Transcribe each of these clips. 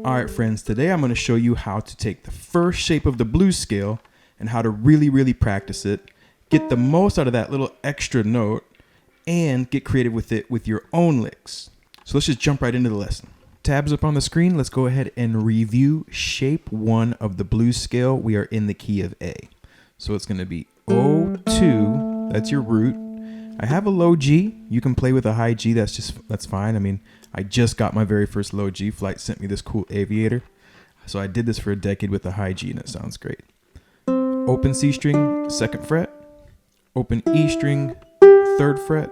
All right, friends, today I'm going to show you how to take the first shape of the blues scale and how to really practice it, get the most out of that little extra note, and get creative with it with your own licks. So let's just jump right into the lesson. Tabs up on the screen. Let's go ahead and review shape 1 of the blues scale. We are in the key of A. So it's going to be O2. That's your root. I have a low G. You can play with a high G. That's fine. I mean, I just got my very first low G. Flight sent me this cool aviator. So I did this for a decade with a high G, and it sounds great. Open C string, 2nd fret. Open E string, 3rd fret.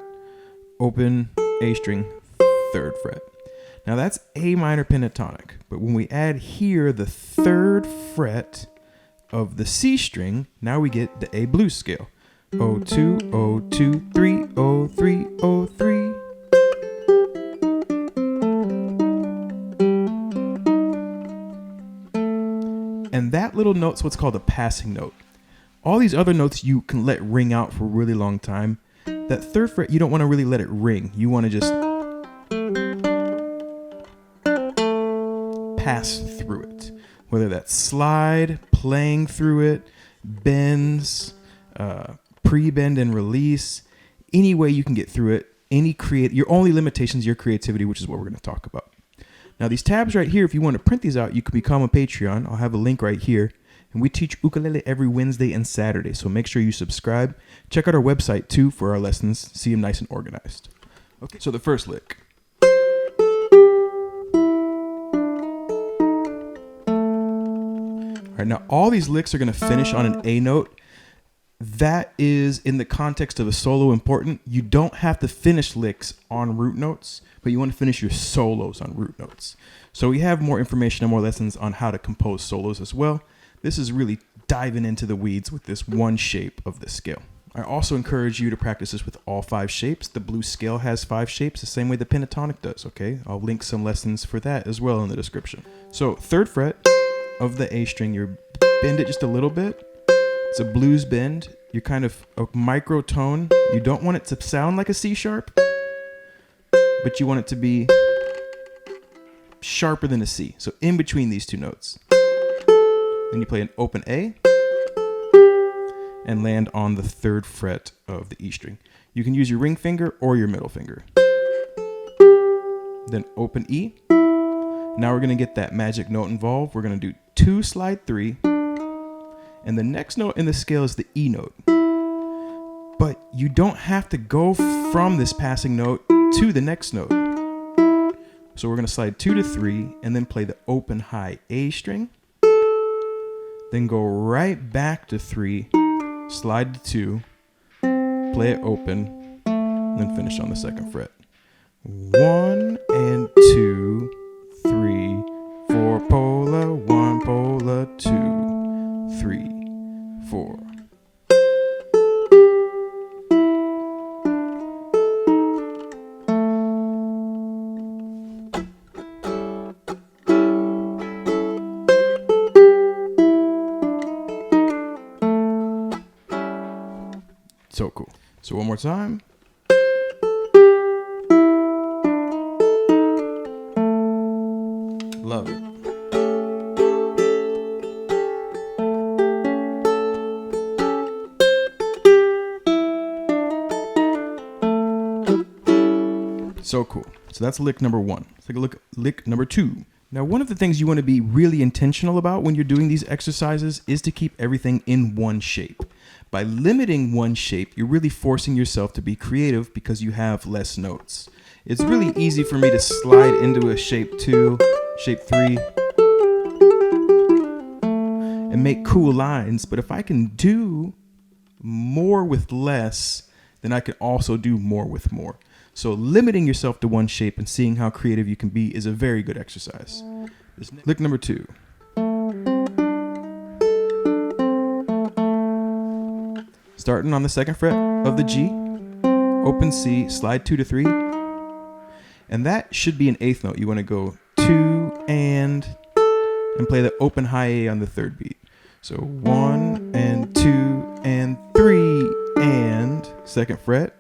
Open A string, 3rd fret. Now that's A minor pentatonic. But when we add here the 3rd fret of the C string, now we get the A blues scale. O2, O2, 3, O3, O3. And that little note's what's called a passing note. All these other notes you can let ring out for a really long time. That 3rd fret, you don't want to really let it ring. You want to just pass through it. Whether that's slide, playing through it, bends, pre-bend and release, any way you can get through it. Your only limitations, your creativity, which is what we're going to talk about. Now these tabs right here, if you want to print these out, you can become a Patreon. I'll have a link right here. And we teach ukulele every Wednesday and Saturday, so make sure you subscribe. Check out our website too for our lessons. See them nice and organized. Okay, so the first lick. All right, now all these licks are going to finish on an A note. That is, in the context of a solo, important. You don't have to finish licks on root notes, but you want to finish your solos on root notes. So we have more information and more lessons on how to compose solos as well. This is really diving into the weeds with this one shape of the scale. I also encourage you to practice this with all 5 shapes. The blues scale has 5 shapes, the same way the pentatonic does, okay? I'll link some lessons for that as well in the description. So 3rd fret of the A string, you bend it just a little bit. It's a blues bend. You're kind of a micro tone. You don't want it to sound like a C sharp, but you want it to be sharper than a C. So in between these 2 notes. Then you play an open A and land on the 3rd fret of the E string. You can use your ring finger or your middle finger. Then open E. Now we're going to get that magic note involved. We're going to do 2 slide 3. And the next note in the scale is the E note. But you don't have to go from this passing note to the next note. So we're going to slide 2 to 3 and then play the open high A string. Then go right back to 3, slide to 2, play it open, and then finish on the 2nd fret. 1 and 2, 3, 4 pola, 1 pola, 2, 3, 4. So cool. So one more time. Love it. So cool. So that's lick number 1. Let's take a look at lick number 2. Now, one of the things you want to be really intentional about when you're doing these exercises is to keep everything in one shape. By limiting one shape, you're really forcing yourself to be creative because you have less notes. It's really easy for me to slide into a shape 2, shape 3, and make cool lines. But if I can do more with less, then I can also do more with more. So limiting yourself to one shape and seeing how creative you can be is a very good exercise. Lick number 2. Starting on the 2nd fret of the G, open C, slide 2 to 3, and that should be an 8th note. You want to go 2 and play the open high A on the 3rd beat. So 1 and 2 and 3 and 2nd fret,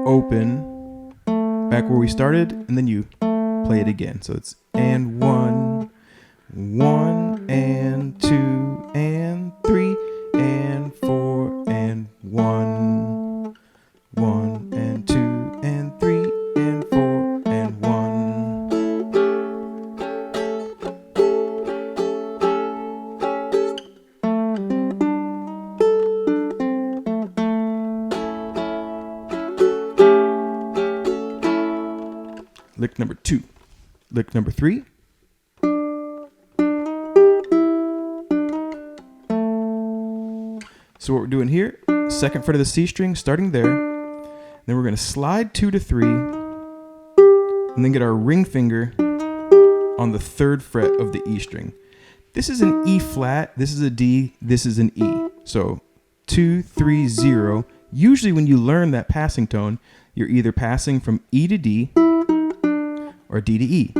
open, back where we started, and then you play it again. So it's and 1 1 and 2 and 3 and 4 and 1. 1 and 2 and 3 and 4 and 1. Lick number 2. Lick number 3. So what we're doing here, second fret of the C string, starting there. Then we're going to slide 2 to 3, and then get our ring finger on the 3rd fret of the E string. This is an E flat, this is a D, this is an E. So 2, 3, 0. Usually when you learn that passing tone, you're either passing from E to D or D to E.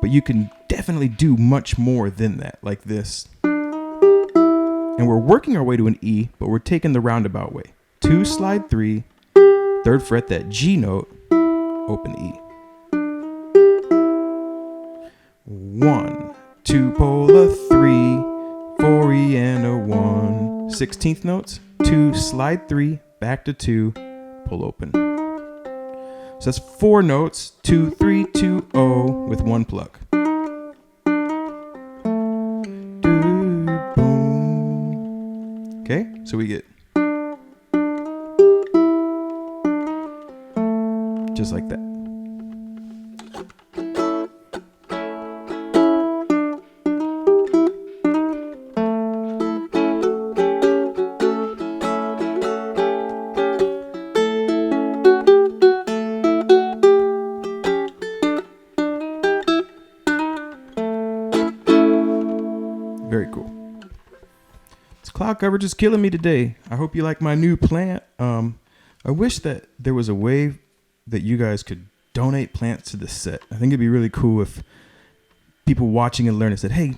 But you can definitely do much more than that, like this. And we're working our way to an E, but we're taking the roundabout way. 2, slide 3, 3rd fret, that G note, open E. 1, 2, pull a 3, 4 E and a 1. 16th notes, 2, slide 3, back to 2, pull open. So that's 4 notes, 2, 3, 2, O with 1 pluck. Okay, so we get just like that. Very cool. This cloud coverage is killing me today. I hope you like my new plant. I wish that there was a way that you guys could donate plants to the set. I think it'd be really cool if people watching and learning said, hey,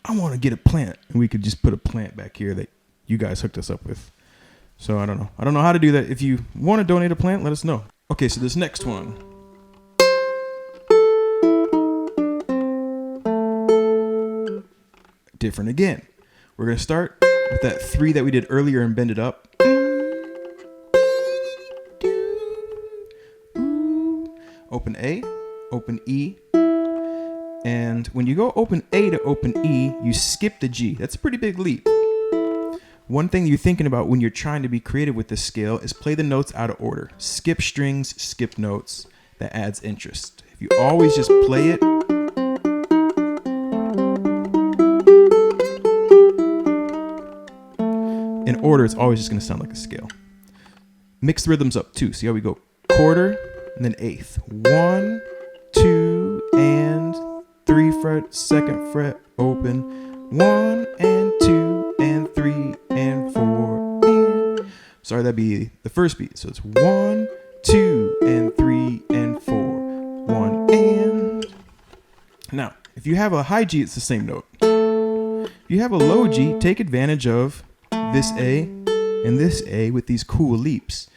I want to get a plant. And we could just put a plant back here that you guys hooked us up with. So I don't know. I don't know how to do that. If you want to donate a plant, let us know. Okay, so this next one. Different again. We're going to start with that 3 that we did earlier and bend it up. Open A, open E. And when you go open A to open E, you skip the G. That's a pretty big leap. One thing you're thinking about when you're trying to be creative with this scale is play the notes out of order. Skip strings, skip notes. That adds interest. If you always just play it, in order, it's always just going to sound like a scale. Mix the rhythms up too. See how we go quarter and then eighth. 1, 2, and 3 fret, 2nd fret, open. 1 and 2 and 3 and 4 and... Sorry, that'd be the first beat. So it's 1, 2 and 3 and 4. 1 and... Now, if you have a high G, it's the same note. If you have a low G, take advantage of this A and this A with these cool leaps.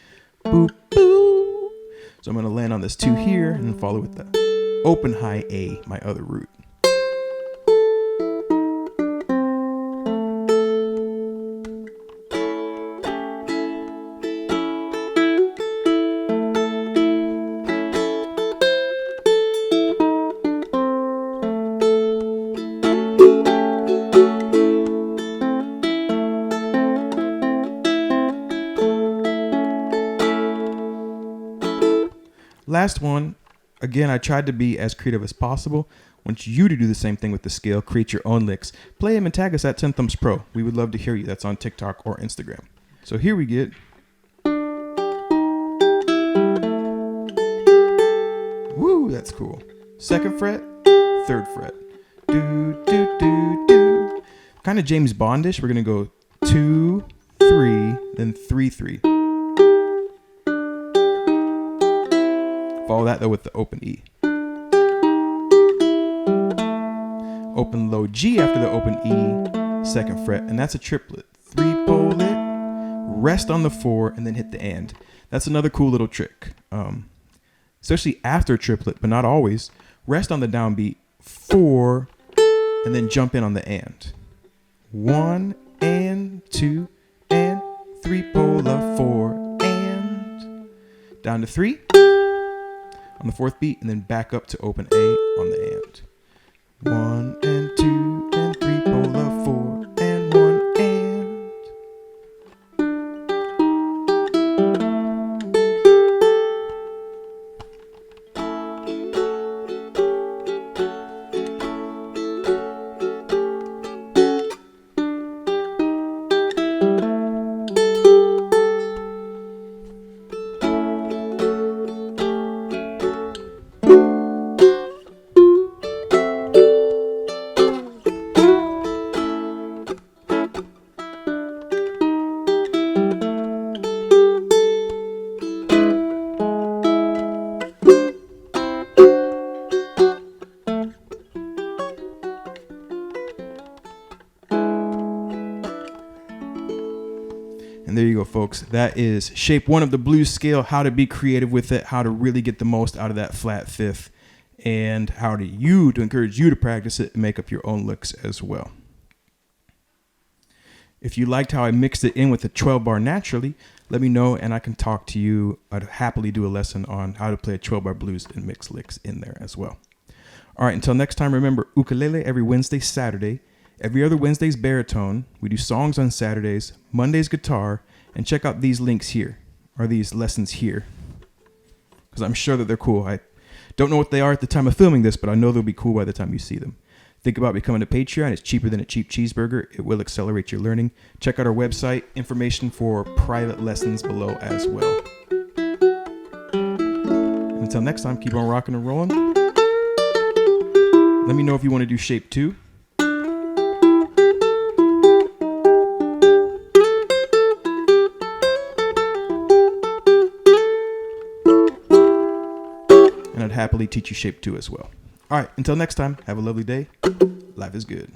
Boop, boop. So I'm going to land on this 2 here and follow with the open high A, my other root. Last one, again, I tried to be as creative as possible. I want you to do the same thing with the scale, create your own licks. Play them and tag us at 10 Thumbs Pro. We would love to hear you. That's on TikTok or Instagram. So here we get. Woo, that's cool. 2nd fret, 3rd fret. Do, do, do, do. Kind of James Bondish. We're going to go 2, 3, then 3, 3. Follow that though with the open E. Open low G after the open E, 2nd fret, and that's a triplet. 3 pull it, rest on the 4, and then hit the and. That's another cool little trick. Especially after a triplet, but not always. Rest on the downbeat 4, and then jump in on the and. 1 and 2 and 3, polar 4 and down to 3 on the 4th beat, and then back up to open A on the and. 1 and 2 and 3, polar 4 and 1 and. And there you go, folks. That is shape 1 of the blues scale, how to be creative with it, how to really get the most out of that flat 5th, and how to encourage you to practice it and make up your own licks as well. If you liked how I mixed it in with the 12 bar naturally, let me know and I can talk to you. I'd happily do a lesson on how to play a 12 bar blues and mix licks in there as well. All right, until next time, remember, ukulele every Wednesday, Saturday. Every other Wednesday's baritone. We do songs on Saturdays, Mondays guitar, and check out these links here, or these lessons here, because I'm sure that they're cool. I don't know what they are at the time of filming this, but I know they'll be cool by the time you see them. Think about becoming a Patreon. It's cheaper than a cheap cheeseburger. It will accelerate your learning. Check out our website, information for private lessons below as well. And until next time, keep on rocking and rolling. Let me know if you want to do shape 2. And I'd happily teach you shape 2 as well. All right, until next time, have a lovely day. Life is good.